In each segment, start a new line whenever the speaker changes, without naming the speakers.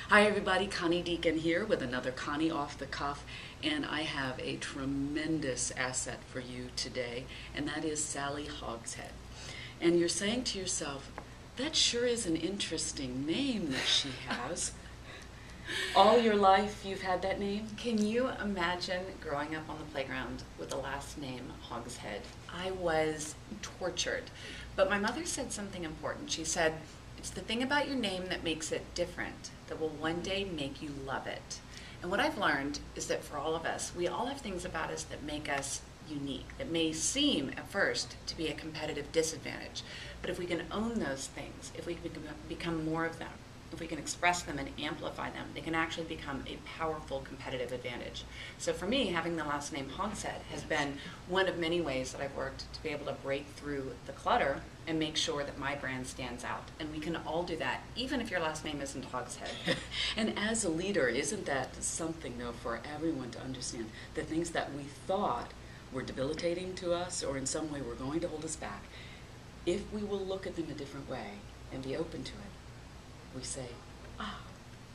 Hi everybody, Connie Dieken here with another Connie Off the Cuff, and I have a tremendous asset for you today, and that is Sally Hogshead. And you're saying to yourself, that sure is an interesting name that she has. All your life you've had that name?
Can you imagine growing up on the playground with the last name Hogshead? I was tortured. But my mother said something important. She said, it's the thing about your name that makes it different that will one day make you love it. And what I've learned is that for all of us, we all have things about us that make us unique, that may seem at first to be a competitive disadvantage. But if we can own those things, if we can become more of them, if we can express them and amplify them, they can actually become a powerful competitive advantage. So for me, having the last name Hogshead has been one of many ways that I've worked to be able to break through the clutter and make sure that my brand stands out. And we can all do that, even if your last name isn't Hogshead.
And as a leader, isn't that something, though, for everyone to understand? The things that we thought were debilitating to us or in some way were going to hold us back, if we will look at them a different way and be open to it, we say,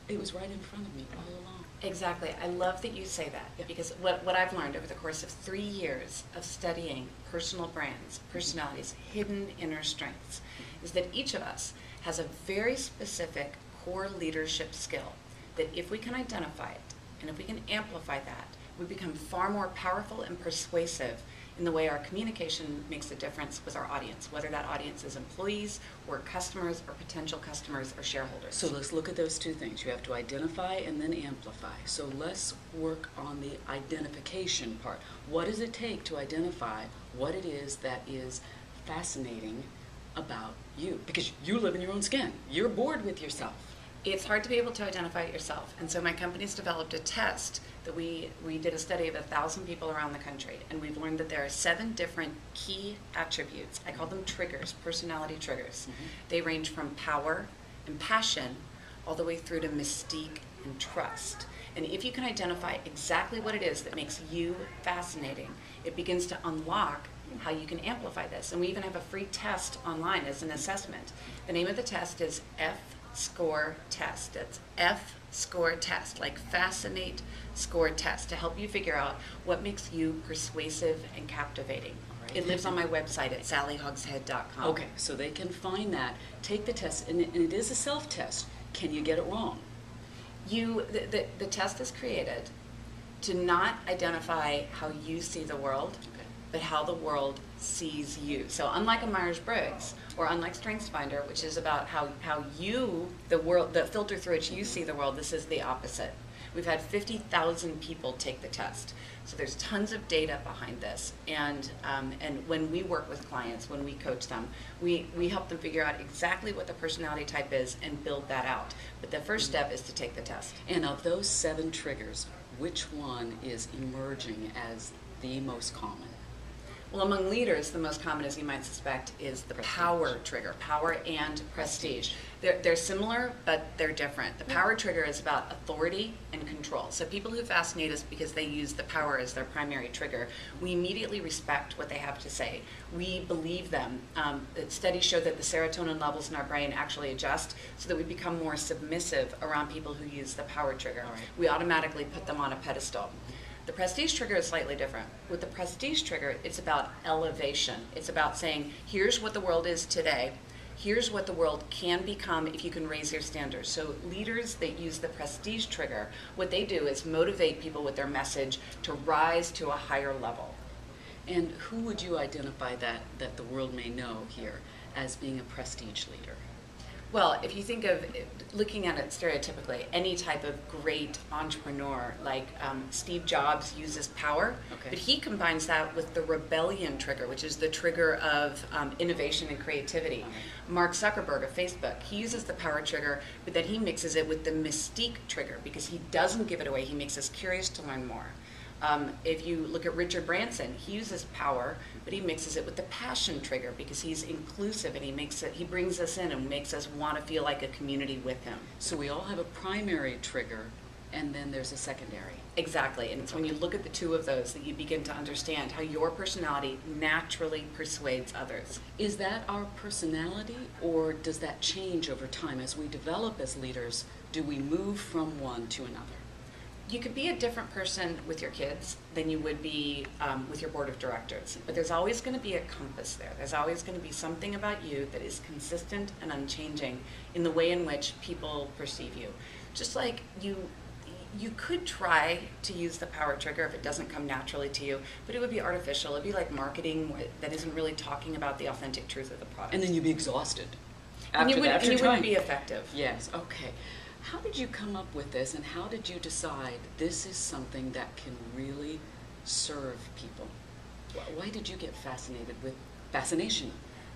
it was right in front of me all along.
Exactly. I love that you say that, because what I've learned over the course of 3 years of studying personal brands, personalities, hidden inner strengths, is that each of us has a very specific core leadership skill that if we can identify it and if we can amplify that, we become far more powerful and persuasive in the way our communication makes a difference with our audience, whether that audience is employees or customers or potential customers or shareholders.
So let's look at those two things. You have to identify and then amplify. So let's work on the identification part. What does it take to identify what it is that is fascinating about you? Because you live in your own skin. You're bored with yourself.
It's hard to be able to identify it yourself. And so my company's developed a test that we did a study of 1,000 people around the country. And we've learned that there are 7 different key attributes. I call them triggers, personality triggers. They range from power and passion all the way through to mystique and trust. And if you can identify exactly what it is that makes you fascinating, it begins to unlock how you can amplify this. And we even have a free test online as an assessment. The name of the test is F-Score Test. It's F-Score Test, like Fascinate Score Test, to help you figure out what makes you persuasive and captivating. Right. It lives on my website at sallyhogshead.com.
Okay, so they can find that, take the test, and it is a self-test. Can you get it wrong?
The test is created to not identify how you see the world, but how the world sees you. So unlike a Myers-Briggs, or unlike StrengthsFinder, which is about how you, the world, the filter through which you see the world, this is the opposite. We've had 50,000 people take the test. So there's tons of data behind this. And when we work with clients, when we coach them, we help them figure out exactly what the personality type is and build that out. But the first step is to take the test.
And of those 7 triggers, which one is emerging as the most common?
Well, among leaders, the most common, as you might suspect, is the power trigger, power and prestige. They're similar, but they're different. The power trigger is about authority and control. So people who fascinate us because they use the power as their primary trigger, we immediately respect what they have to say. We believe them. Studies show that the serotonin levels in our brain actually adjust so that we become more submissive around people who use the power trigger.
Right.
We automatically put them on a pedestal. The prestige trigger is slightly different. With the prestige trigger, it's about elevation. It's about saying, here's what the world is today. Here's what the world can become if you can raise your standards. So leaders that use the prestige trigger, what they do is motivate people with their message to rise to a higher level.
And who would you identify that the world may know here as being a prestige leader?
Well, if you think of looking at it stereotypically, any type of great entrepreneur, like Steve Jobs uses power, but he combines that with the rebellion trigger, which is the trigger of innovation and creativity. Mark Zuckerberg of Facebook, he uses the power trigger, but then he mixes it with the mystique trigger because he doesn't give it away. He makes us curious to learn more. If you look at Richard Branson, he uses power, but he mixes it with the passion trigger because he's inclusive and he brings us in and makes us want to feel like a community with him.
So we all have a primary trigger, and then there's a secondary.
Exactly, and it's when you look at the two of those that you begin to understand how your personality naturally persuades others.
Is that our personality, or does that change over time? As we develop as leaders, do we move from one to another?
You could be a different person with your kids than you would be with your board of directors, but there's always going to be a compass there. There's always going to be something about you that is consistent and unchanging in the way in which people perceive you. Just like you could try to use the power trigger if it doesn't come naturally to you, but it would be artificial. It'd be like marketing that isn't really talking about the authentic truth of the product.
And then you'd be exhausted
And you
after
wouldn't be effective.
Yes, okay. How did you come up with this, and how did you decide this is something that can really serve people? Why did you get fascinated with Fascination?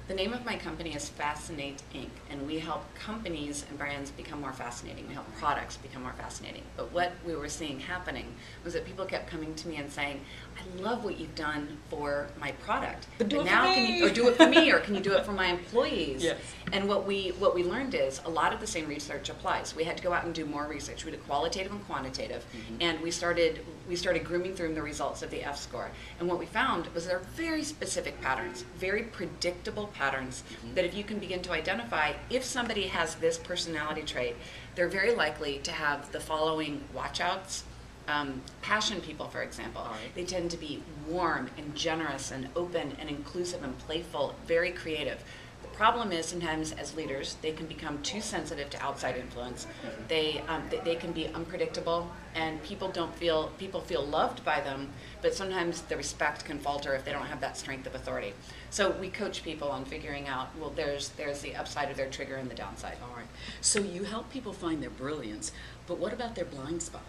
The name of my company is Fascinate, Inc., and we help companies and brands become more fascinating. We help products become more fascinating. But what we were seeing happening was that people kept coming to me and saying, I love what you've done for my product.
But do it
now
for
can
me.
you, or do it for me, or can you do it for my employees?
Yes.
And what we learned is a lot of the same research applies. We had to go out and do more research. We did qualitative and quantitative, and we started grooming through the results of the F score. And what we found was there are very specific patterns, very predictable patterns that if you can begin to identify, if somebody has this personality trait, they're very likely to have the following watch-outs. Passion people, for example,
Right.
They tend to be warm and generous and open and inclusive and playful, very creative. The problem is sometimes as leaders, they can become too sensitive to outside influence. They can be unpredictable, and people feel loved by them, but sometimes the respect can falter if they don't have that strength of authority. So we coach people on figuring out, well, there's the upside of their trigger and the downside.
All right. So you help people find their brilliance, but what about their blind spot?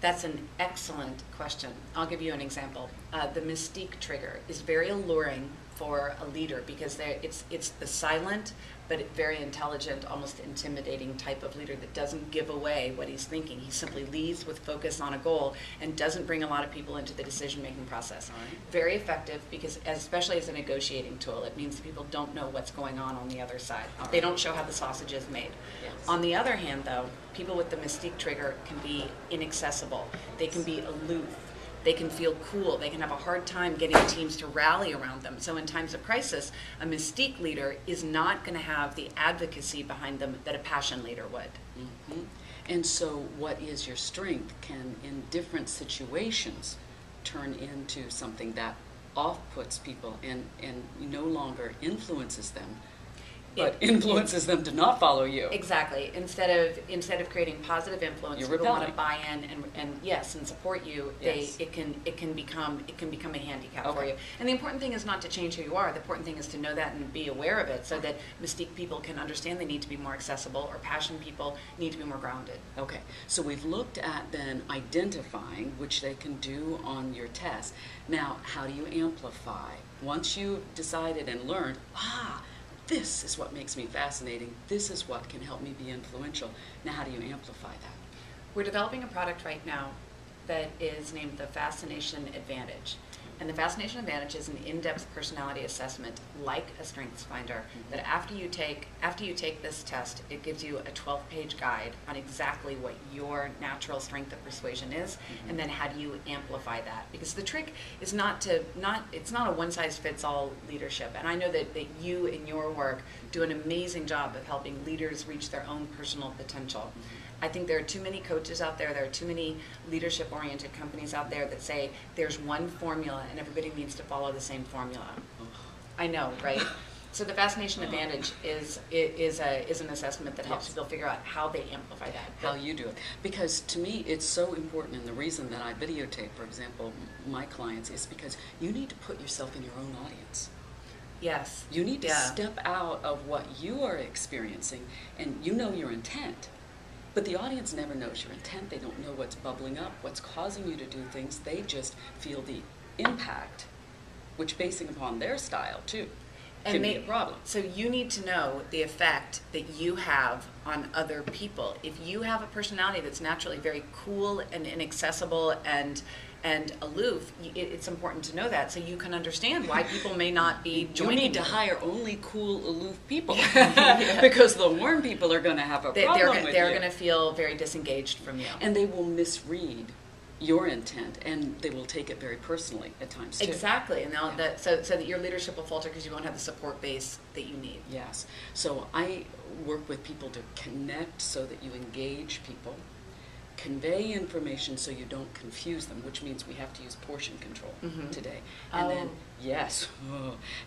That's an excellent question. I'll give you an example. The mystique trigger is very alluring for a leader because it's the silent but very intelligent, almost intimidating type of leader that doesn't give away what he's thinking. He simply leads with focus on a goal and doesn't bring a lot of people into the decision-making process.
Right.
Very effective because, especially as a negotiating tool, it means people don't know what's going on the other side.
All
They
right.
don't show how the sausage is made.
Yes.
On the other hand, though, people with the mystique trigger can be inaccessible. They can be aloof. They can feel cool. They can have a hard time getting teams to rally around them. So in times of crisis, a mystique leader is not going to have the advocacy behind them that a passion leader would.
Mm-hmm. And so what is your strength can, in different situations, turn into something that off-puts people and no longer influences them, but influences them to not follow you.
Exactly. Instead of creating positive influence,
You're
people want to
repelling.
buy in and yes, and support you.
Yes.
It can become a handicap for
Okay.
you. And the important thing is not to change who you are. The important thing is to know that and be aware of it, so that mystique people can understand they need to be more accessible, or passion people need to be more grounded.
Okay, so we've looked at then identifying, which they can do on your test. Now, how do you amplify? Once you've decided and learned, this is what makes me fascinating, this is what can help me be influential, now how do you amplify that?
We're developing a product right now that is named the Fascination Advantage. And the Fascination Advantage is an in-depth personality assessment, like a Strengths Finder, that after you take this test, it gives you a 12-page guide on exactly what your natural strength of persuasion is, and then how do you amplify that? Because the trick is it's not a one-size-fits-all leadership. And I know that you in your work do an amazing job of helping leaders reach their own personal potential. I think there are too many coaches out there, there are too many leadership-oriented companies out there that say there's one formula and everybody needs to follow the same formula. I know, right? So the Fascination Advantage is an assessment that helps
Yes.
people figure out how they amplify that.
How you do it. Because to me, it's so important, and the reason that I videotape, for example, my clients, is because you need to put yourself in your own audience.
Yes.
You need to
Yeah.
step out of what you are experiencing, and you know your intent. But the audience never knows your intent. They don't know what's bubbling up, what's causing you to do things. They just feel the impact, which basing upon their style, too. can be a problem.
So you need to know the effect that you have on other people. If you have a personality that's naturally very cool and inaccessible and aloof, it's important to know that so you can understand why people may not be joining.
You need to hire only cool, aloof people because the warm people are going to have a problem with you.
They're going to feel very disengaged from you.
And they will misread your intent, and they will take it very personally at times too.
Exactly, and so that your leadership will falter because you won't have the support base that you need.
Yes. So I work with people to connect so that you engage people, convey information so you don't confuse them, which means we have to use portion control today. And then, yes,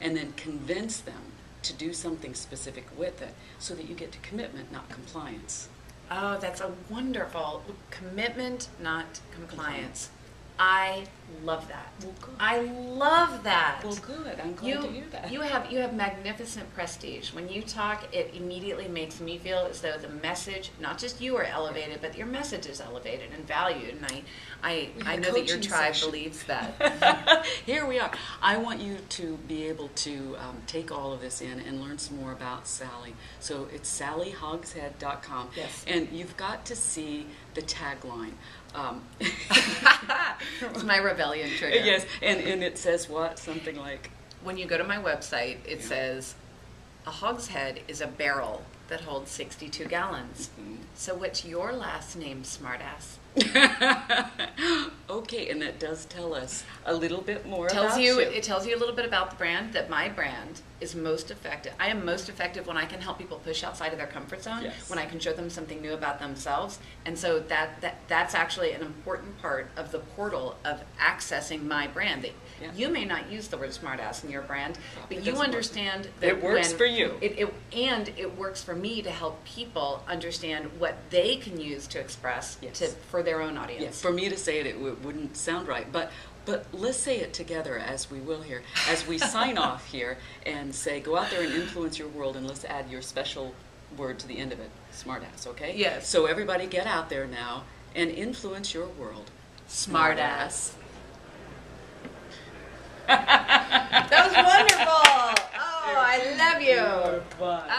and then convince them to do something specific with it so that you get to commitment, not compliance.
Oh, that's a wonderful commitment, not compliance. I love that.
Well, good.
I love that.
Well, good. I'm glad to hear that.
You have magnificent prestige. When you talk, it immediately makes me feel as though the message, not just you are elevated, but your message is elevated and valued. And I know that your tribe believes that.
Here we are. I want you to be able to take all of this in and learn some more about Sally. So it's sallyhogshead.com.
Yes.
And you've got to see the tagline.
It's my rebellion trigger.
Yes, and it says what? Something like...
When you go to my website, it says, a hogshead is a barrel that holds 62 gallons. So what's your last name, smartass?
Okay, and that does tell us a little bit more about you.
It tells you a little bit about the brand, that my brand is most effective. I am most effective when I can help people push outside of their comfort zone, when I can show them something new about themselves. And so that's actually an important part of the portal of accessing my brand. That you may not use the word smartass in your brand, but you understand that
it works for you.
And it works for me to help people understand what they can use to express for their own audience.
Yes. For me to say it wouldn't sound right, but let's say it together as we will here, as we sign off here and say, go out there and influence your world, and let's add your special word to the end of it, smartass, okay?
Yes.
So everybody get out there now and influence your world.
Smartass. That was wonderful. Oh, I love you.
You're fun.